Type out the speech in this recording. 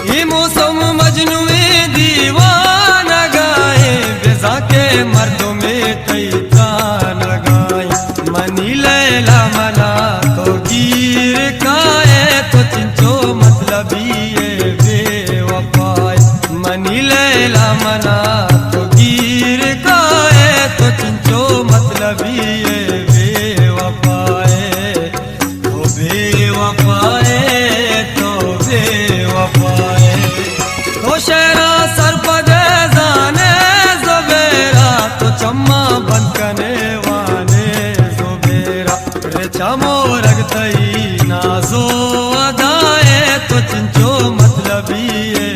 ये मौसम मजनू दीवाना गाए बेजा के मर्दों में तैता न गाए मनी लैला मना तो गिर काए तो चिंचो मतलब ये बेवफाए मनी लैला मना तो गिर काए तो चिंचो मतलब ये बेवफाए तो बेवफाए तो बेवफाए तो शहरा सर पदे जाने ज़ुबैरा तो चम्मा बंद करने वाने ज़ुबैरा रे चमो रगतई नाजो अदाए तो चिंचो मतलब ये